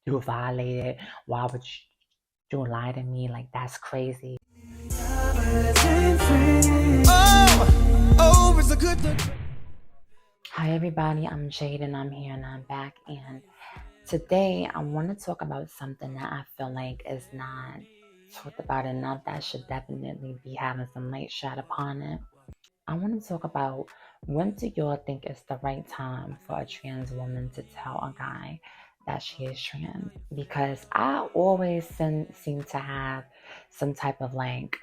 you violated. Why would you lie to me? Like, that's crazy. Hi everybody, I'm Jade and I'm here and I'm back, and today I want to talk about something that I feel like is not talked about enough, that should definitely be having some light shed upon it. I want to talk about, when do y'all think it's the right time for a trans woman to tell a guy that she is trans? Because I always seem to have some type of like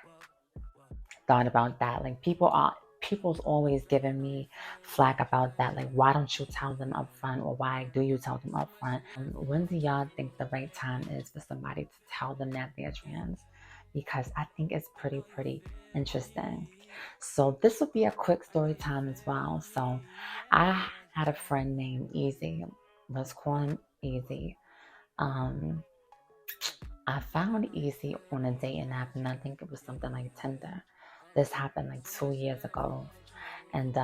thought about that. Like, people's always giving me flack about that. Like, why don't you tell them up front, or why do you tell them up front? When do y'all think the right time is for somebody to tell them that they're trans? Because I think it's pretty interesting. So this will be a quick story time as well. So I had a friend named Easy. Let's call him Easy. Um, I found Easy on a dating app, and I think it was something like Tinder. This happened like 2 years ago. And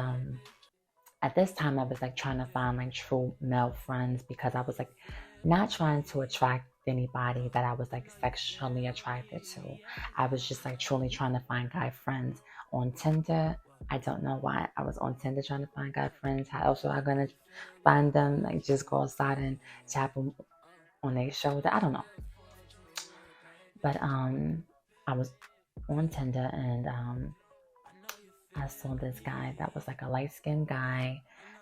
at this time, I was like trying to find like true male friends, because I was like not trying to attract anybody that I was like sexually attracted to. I was just like truly trying to find guy friends on Tinder. I don't know why I was on Tinder trying to find guy friends. How else was I gonna find them? Like, just go outside and tap them on their shoulder? I don't know. But I was on Tinder, and I saw this guy that was like a light-skinned guy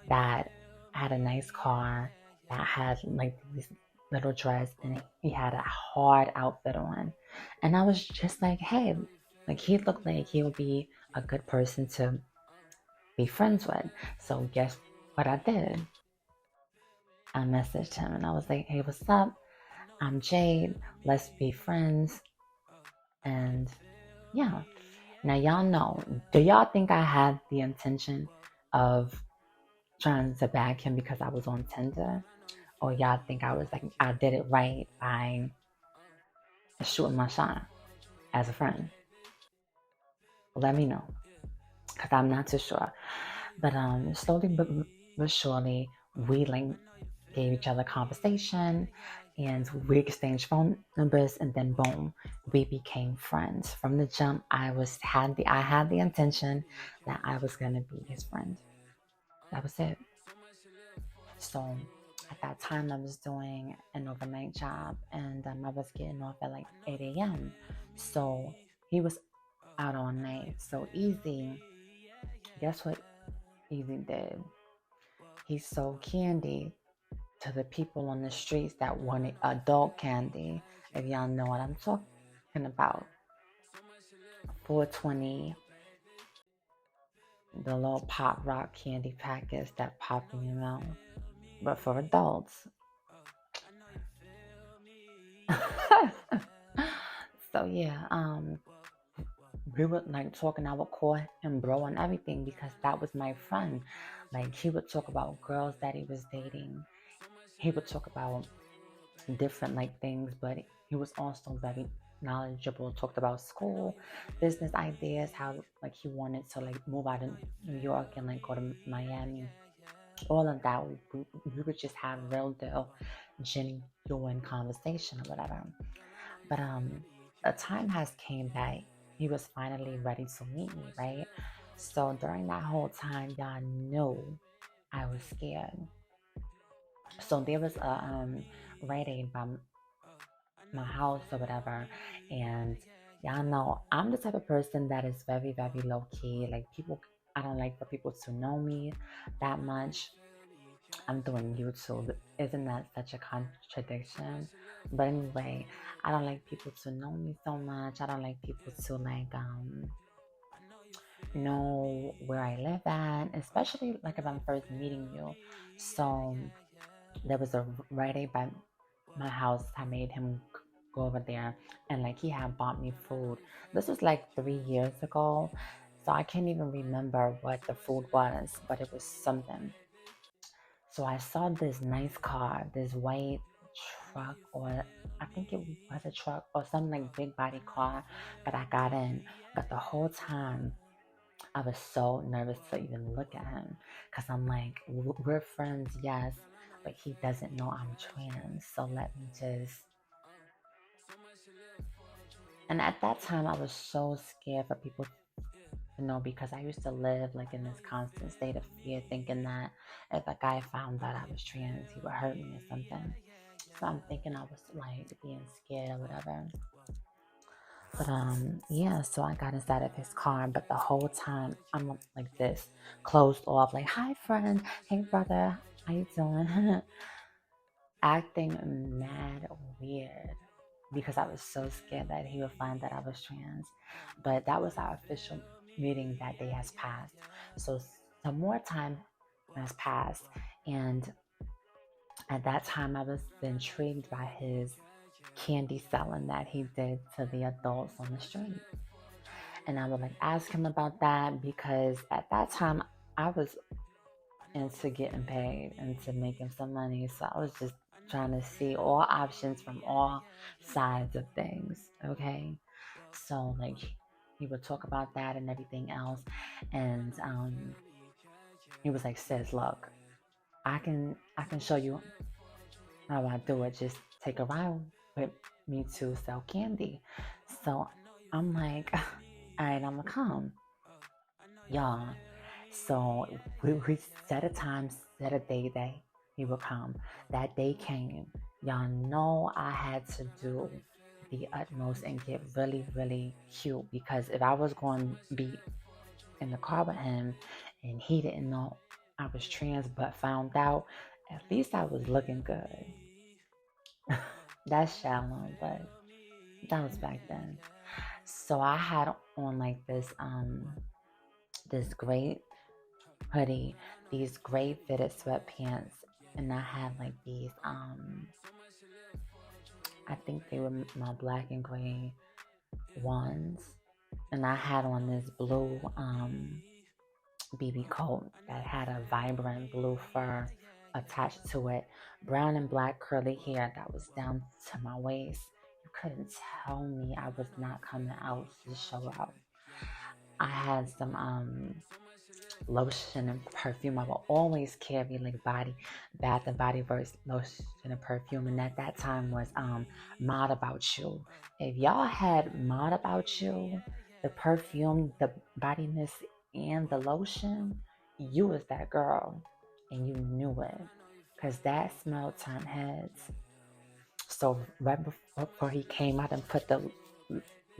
that had a nice car, that had like this little dress, and he had a hard outfit on. And I was just like, hey, like, he looked like he would be a good person to be friends with. So guess what I did? I messaged him and I was like, hey, what's up? I'm Jade. Let's be friends. And yeah. Now, y'all know, do y'all think I had the intention of trying to bag him because I was on Tinder? Or y'all think I was like, I did it right by shooting my shot as a friend? Let me know, because I'm not too sure. But slowly but surely, we like gave each other conversation, and we exchanged phone numbers, and then boom, we became friends. From the jump, I had the intention that I was gonna be his friend. That was it. So at that time, I was doing an overnight job, and I was getting off at like 8 a.m. So he was out all night. So guess what Easy did? He sold candy to the people on the streets that wanted adult candy. If y'all know what I'm talking about. 420, the little pop rock candy packets that pop in your mouth, but for adults. So yeah, we were like talking. I would call him bro and everything, because that was my friend. Like, he would talk about girls that he was dating. He would talk about different like things, but he was also very knowledgeable. Talked about school, business ideas, how like he wanted to like move out of New York and like go to Miami. All of that, we would just have real deal, genuine conversation or whatever. But a time has came that he was finally ready to meet me, right? So during that whole time, y'all knew I was scared. So there was a Rite Aid by my house or whatever, and y'all know I'm the type of person that is very low key. Like, people, I don't like for people to know me that much. I'm doing YouTube. Isn't that such a contradiction? But anyway, I don't like people to know me so much. I don't like people to like know where I live at, especially like if I'm first meeting you. So there was a Rite Aid by my house. I made him go over there, and like, he had bought me food. This was like 3 years ago, so I can't even remember what the food was, but it was something. So I saw this nice car, this white truck, or I think it was a truck or some like big body car, but I got in. But the whole time, I was so nervous to even look at him, because I'm like, we're friends, yes, but he doesn't know I'm trans. So let me just. And at that time, I was so scared for people to know because I used to live like in this constant state of fear, thinking that if a guy found out I was trans, he would hurt me or something. So I'm thinking I was like being scared or whatever. But yeah, so I got inside of his car, but the whole time I'm like this, closed off, like, hi friend, hey brother, how you doing? Acting mad weird because I was so scared that he would find that I was trans. But that was our official meeting that day has passed. So some more time has passed, and at that time I was intrigued by his candy selling that he did to the adults on the street. And I would like ask him about that because at that time I was into getting paid and to making some money. So I was just trying to see all options from all sides of things. Okay. So like he would talk about that and everything else. And he was like, sis, look, I can show you how I do it. Just take a ride with me to sell candy. So I'm like, all right, I'm gonna come. Y'all. So we set a time, set a day that he would come. That day came. Y'all know I had to do the utmost and get really, really cute because if I was going to be in the car with him and he didn't know I was trans but found out, at least I was looking good. That's shallow, but that was back then. So I had on like this great hoodie, these gray fitted sweatpants, and I had like these I think they were my black and gray ones, and I had on this blue BB coat that had a vibrant blue fur attached to it, brown and black curly hair that was down to my waist. You couldn't tell me I was not coming out to show out. I had some lotion and perfume. I will always carry like Bath and Body Works lotion and perfume, and at that time was Mod About You. If y'all had Mod About You, the perfume, the body mist, and the lotion, you was that girl, and you knew it, cause that smell turned heads. So right before he came out and put the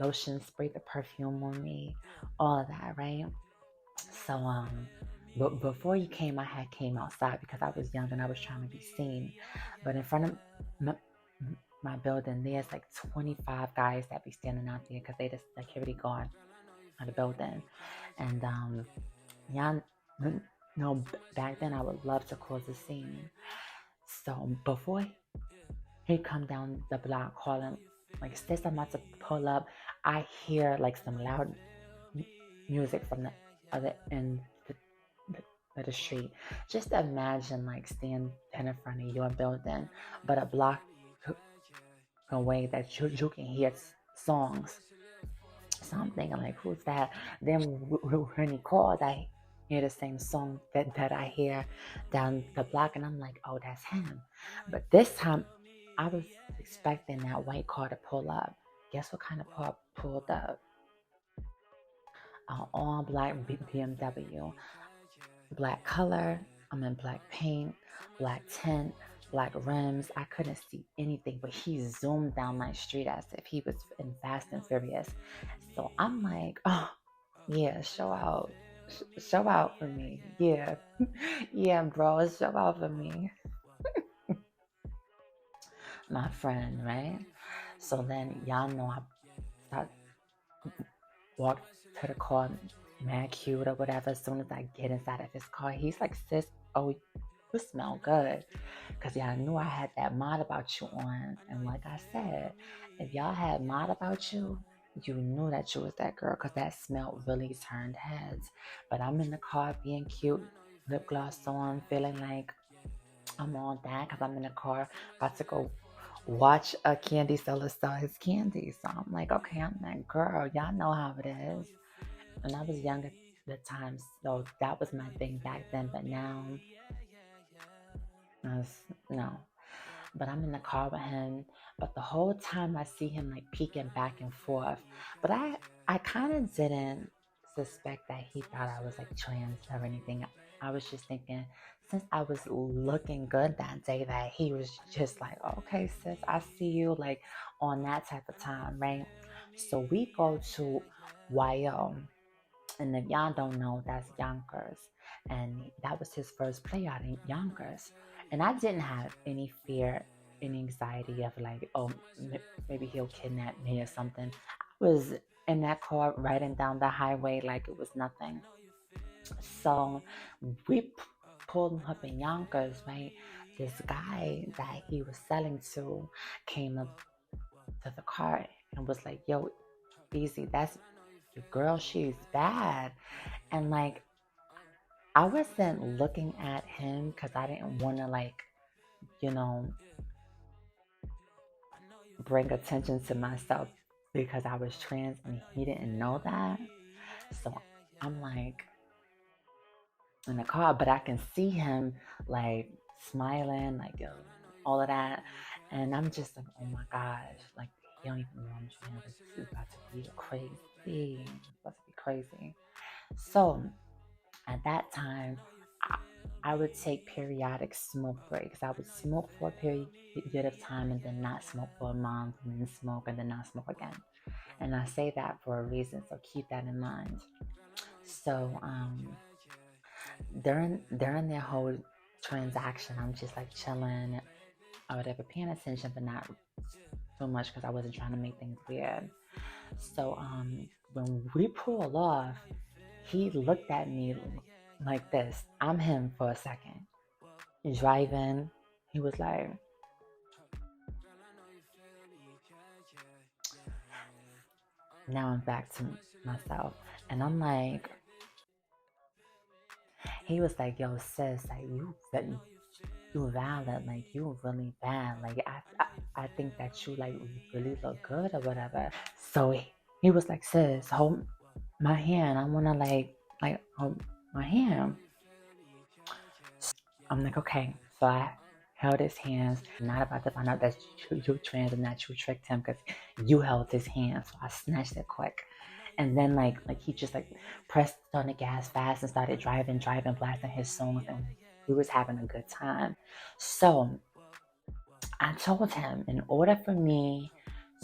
lotion, sprayed the perfume on me, all of that, right? So but before he came, I had came outside because I was young and I was trying to be seen. But in front of my building, there's like 25 guys that be standing out there because they just security guard of the building. And y'all know back then I would love to cause a scene. So before he come down the block calling like, sis, I'm about to pull up, I hear like some loud music from the other end of the street. Just imagine like standing in front of your building, but a block away that you can hear songs. So I'm thinking like, who's that? Then when he calls, I hear the same song that I hear down the block, and I'm like, oh, that's him. But this time, I was expecting that white car to pull up. Guess what kind of car pulled up? An all black BMW. Black color, I'm in black paint, black tint, black rims. I couldn't see anything, but he zoomed down my street as if he was in Fast and Furious. So I'm like, oh, yeah, show out. Show out for me. Yeah. Yeah, bro, show out for me. My friend, right? So then y'all know I start walk to the car, mad cute or whatever. As soon as I get inside of his car, he's like, sis, oh, you smell good. Because y'all knew I had that Mod About You on. And like I said, if y'all had Mod About You, you knew that you was that girl because that smell really turned heads. But I'm in the car being cute, lip gloss on, feeling like I'm on that because I'm in the car about to go watch a candy seller sell his candy. So I'm like, okay, I'm that girl. Y'all know how it is. And I was young at the time, so that was my thing back then. But now No. But I'm in the car with him. But the whole time I see him like peeking back and forth. But I kind of didn't suspect that he thought I was like trans or anything. I was just thinking, since I was looking good that day, that he was just like, okay, sis, I see you, like on that type of time, right? So we go to YO. And if y'all don't know, that's Yonkers. And that was his first play out in Yonkers. And I didn't have any fear, any anxiety of like, oh, maybe he'll kidnap me or something. I was in that car riding down the highway like it was nothing. So we pulled up in Yonkers, right? This guy that he was selling to came up to the car and was like, yo, easy, that's your girl, she's bad. And like, I wasn't looking at him because I didn't want to, like, you know, bring attention to myself because I was trans and he didn't know that. So I'm like in the car, but I can see him like smiling, like all of that. And I'm just like, oh my gosh, like he don't even know I'm trans. Like, this is about to be crazy. It's about to be crazy. So at that time, I would take periodic smoke breaks. I would smoke for a period of time and then not smoke for a month and then smoke and then not smoke again. And I say that for a reason, so keep that in mind. So during their whole transaction, I'm just like chilling or whatever, paying attention, but not so much because I wasn't trying to make things weird. So when we pull off, he looked at me like this. I'm him for a second. Driving, he was like, now I'm back to myself. And I'm like, he was like, yo, sis, like, you valid, like, you really bad. Like, I think that you, like, really look good or whatever. So he was like, sis, hold my hand. I want to, like, hold my hand. I'm like, okay. So I held his hands. I'm not about to find out that you trans and that you tricked him because you held his hand. So I snatched it quick. And then like he just like pressed on the gas fast and started driving, blasting his songs, and we was having a good time. So I told him in order for me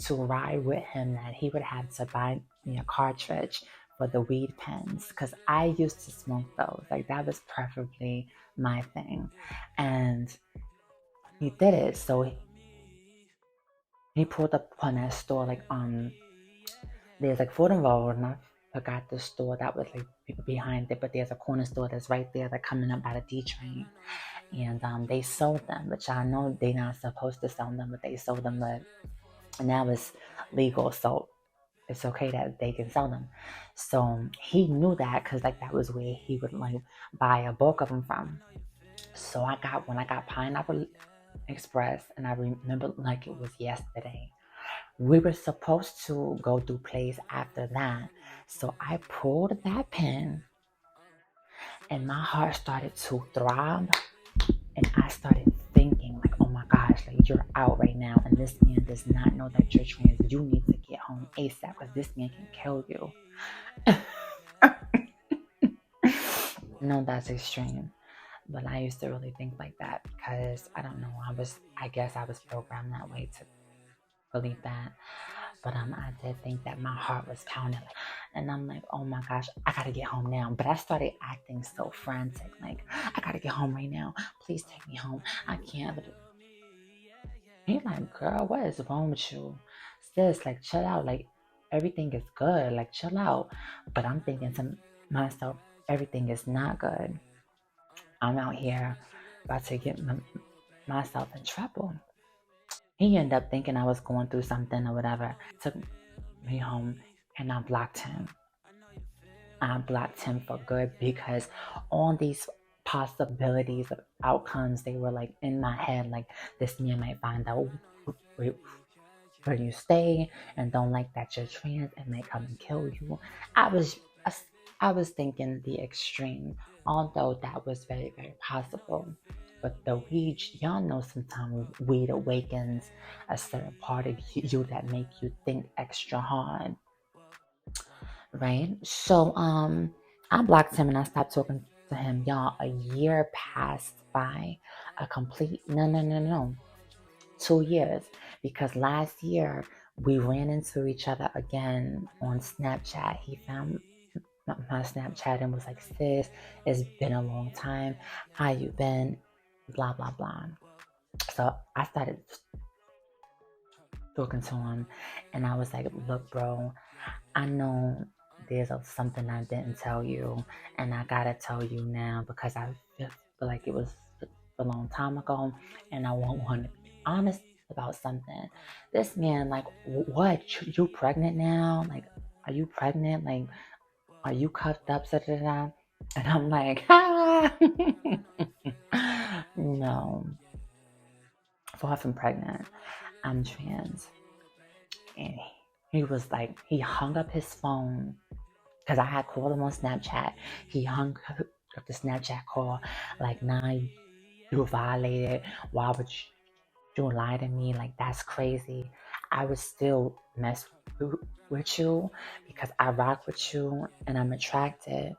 to ride with him that he would have to buy me a cartridge for the weed pens because I used to smoke those. Like that was preferably my thing. And he did it. So he pulled up on that store like there's like Ford and Road and I forgot the store that was like behind it, but there's a corner store that's right there that coming up by the D train. And they sold them, which I know they're not supposed to sell them, but they sold them, but now it's legal, so it's okay that they can sell them. So he knew that because like that was where he would like buy a bulk of them from. So when I got Pineapple Express, and I remember like it was yesterday. We were supposed to go do plays after that. So I pulled that pin and my heart started to throb and I started thinking like, oh my gosh, like you're out right now and this man does not know that you're trans. You need to get home ASAP because this man can kill you. No, that's extreme. But I used to really think like that because I don't know, I guess I was programmed that way to believe that. But I did think that my heart was pounding, like, and I'm like, oh my gosh, I gotta get home now. But I started acting so frantic, like, I gotta get home right now. Please take me home. I can't. He's like, girl, what is wrong with you? Sis, like, chill out. Like, everything is good. Like, chill out. But I'm thinking to myself, everything is not good. I'm out here about to get myself in trouble. He ended up thinking I was going through something or whatever. Took me home and I blocked him. I blocked him for good because all these possibilities of outcomes, they were like in my head, like this man might find out where you stay and don't like that you're trans and may come and kill you. I was I was thinking the extreme, although that was very, very possible. But the weed, y'all know sometimes weed awakens a certain part of you that make you think extra hard, right? So I blocked him and I stopped talking to him. Y'all, a year passed by. A complete no. 2 years. Because last year we ran into each other again on Snapchat. He found my Snapchat and was like, sis, it's been a long time. How you been? Blah blah blah. So I started talking to him and I was like, look, bro, I know there's something I didn't tell you, and I gotta tell you now because I feel like it was a long time ago, and I want to be honest about something. This man, like, what? You pregnant now? Like, are you pregnant? Like, are you cuffed up? Da, da, da? And I'm like, no, far from pregnant. I'm trans. And he was like, he hung up his phone because I had called him on Snapchat. He hung up the Snapchat call like, nah, you violated. Why would you lie to me? Like, that's crazy. I would still mess with you because I rock with you and I'm attracted.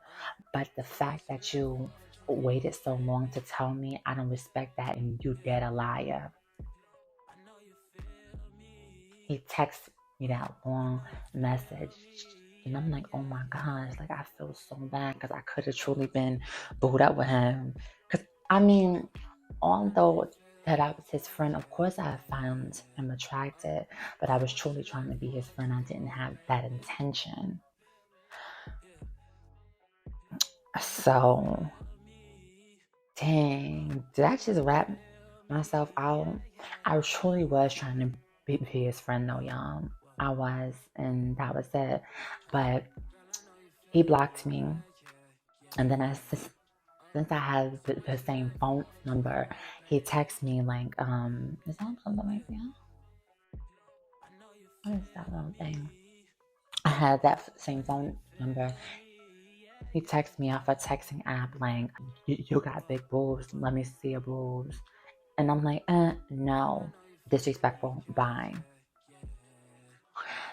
But the fact that you waited so long to tell me, I don't respect that, and you dead a liar. He texted me that long message. And I'm like, oh my gosh, like I feel so bad because I could have truly been booed up with him. Because I mean, although that I was his friend, of course I found him attractive, but I was truly trying to be his friend. I didn't have that intention. So, dang, did I just wrap myself out? I truly was trying to be his friend though, y'all. I was, and that was it. But he blocked me, and then since I had the same phone number, he texted me like, is that something like that? What is that little thing? I had that same phone number. He texted me off a texting app like, you got big boobs. Let me see your boobs. And I'm like, no. Disrespectful. Bye.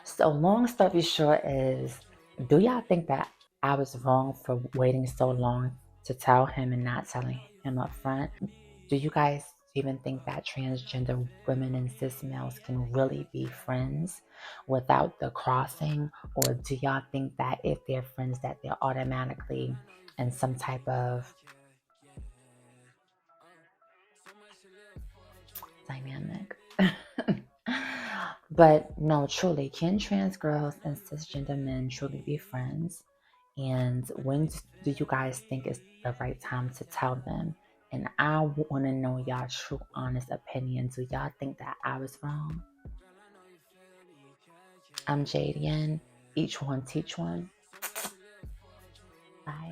So long story short is, do y'all think that I was wrong for waiting so long to tell him and not telling him up front? Do you guys even think that transgender women and cis males can really be friends without the crossing? Or do y'all think that if they're friends that they're automatically in some type of dynamic? But no, truly, can trans girls and cisgender men truly be friends? And when do you guys think is the right time to tell them? And I want to know y'all true, honest opinion. Do y'all think that I was wrong? I'm Jadian. Each one teach one. Bye.